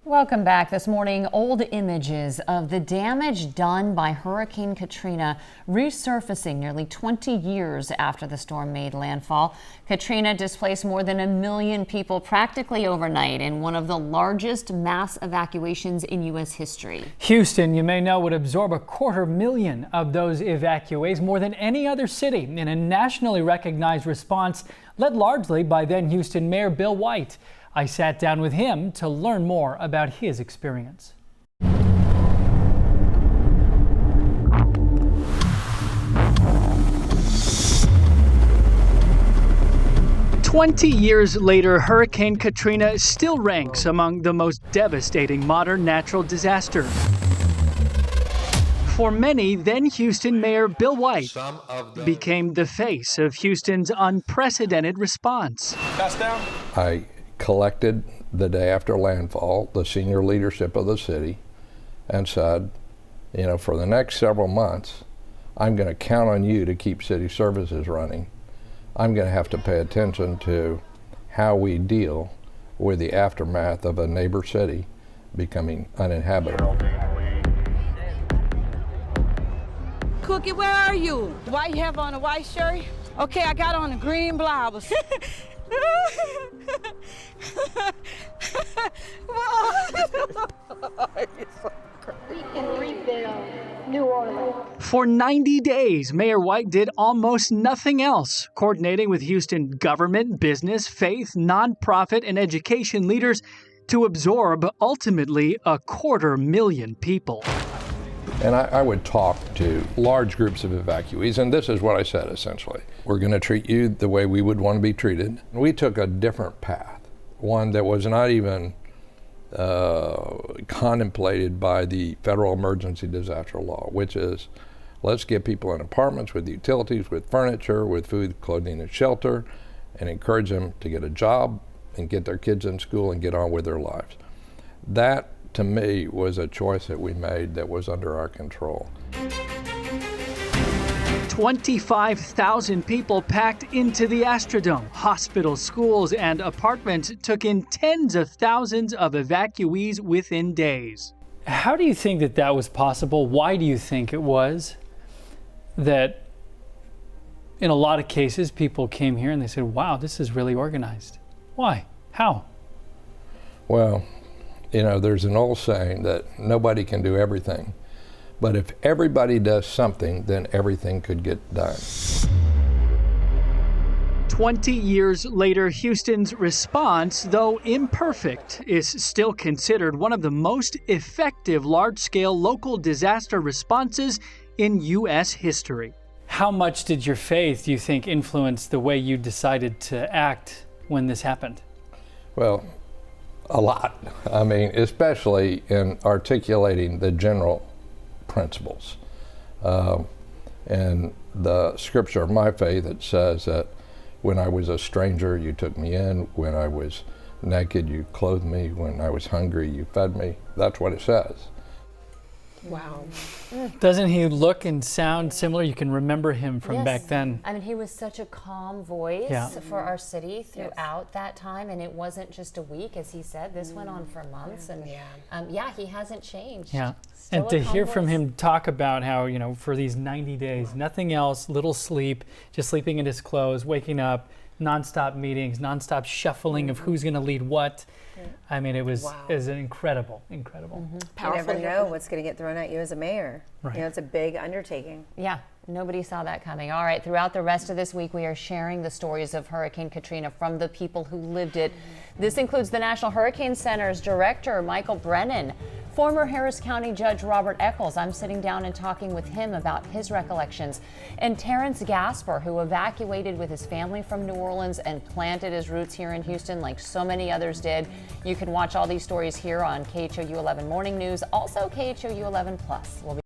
Welcome back. This morning, old images of the damage done by Hurricane Katrina resurfacing nearly 20 years after the storm made landfall. Katrina displaced more than 1 million people practically overnight in one of the largest mass evacuations in U.S. history. Houston, you may know, would absorb 250,000 of those evacuees, more than any other city, in a nationally recognized response led largely by then Houston Mayor Bill White. I sat down with him to learn more about his experience. 20 years later, Hurricane Katrina still ranks among the most devastating modern natural disaster. For many, then Houston Mayor Bill White became the face of Houston's unprecedented response. I collected the day after landfall the senior leadership of the city and said, you know, for the next several months, I'm going to count on you to keep city services running. I'm going to have to pay attention to how we deal with the aftermath of a neighbor city becoming uninhabitable. Cookie, where are you? Why you have on a white shirt? Okay, I got on a green blouse. We can rebuild New Orleans. For 90 days, Mayor White did almost nothing else, coordinating with Houston government, business, faith, nonprofit, and education leaders to absorb ultimately 250,000 people. And I would talk to large groups of evacuees, and this is what I said essentially. We're going to treat you the way we would want to be treated. We took a different path, one that was not even contemplated by the federal emergency disaster law, which is let's get people in apartments with utilities, with furniture, with food, clothing, and shelter, and encourage them to get a job and get their kids in school and get on with their lives. That, to me, was a choice that we made that was under our control. 25,000 people packed into the Astrodome. Hospitals, schools, and apartments took in tens of thousands of evacuees within days. How do you think that that was possible? Why do you think it was that in a lot of cases people came here and they said, wow, this is really organized? Why? How? Well, you know, there's an old saying that nobody can do everything, but if everybody does something, then everything could get done. 20 years later, Houston's response, though imperfect, is still considered one of the most effective large-scale local disaster responses in U.S. history. How much did your faith, do you think, influence the way you decided to act when this happened? Well, a lot. I mean, especially in articulating the general principles. And the scripture of my faith, it says that when I was a stranger, you took me in. When I was naked, you clothed me. When I was hungry, you fed me. That's what it says. Wow. Doesn't he look and sound similar? You can remember him from back then. I mean, he was such a calm voice for our city throughout that time, and it wasn't just a week, as he said. This went on for months, and he hasn't changed. Yeah, Still and to hear from him talk about how, you know, for these 90 days, nothing else, little sleep, just sleeping in his clothes, waking up, nonstop meetings, nonstop shuffling of who's going to lead what. I mean, it was incredible. You never know what's going to get thrown at you as a mayor. Right. You know, it's a big undertaking. Yeah, nobody saw that coming. All right, throughout the rest of this week, we are sharing the stories of Hurricane Katrina from the people who lived it. This includes the National Hurricane Center's director, Michael Brennan, former Harris County Judge Robert Eccles. I'm sitting down and talking with him about his recollections. And Terrence Gasper, who evacuated with his family from New Orleans and planted his roots here in Houston like so many others did. You can watch all these stories here on KHOU 11 Morning News, also KHOU 11 Plus. We'll be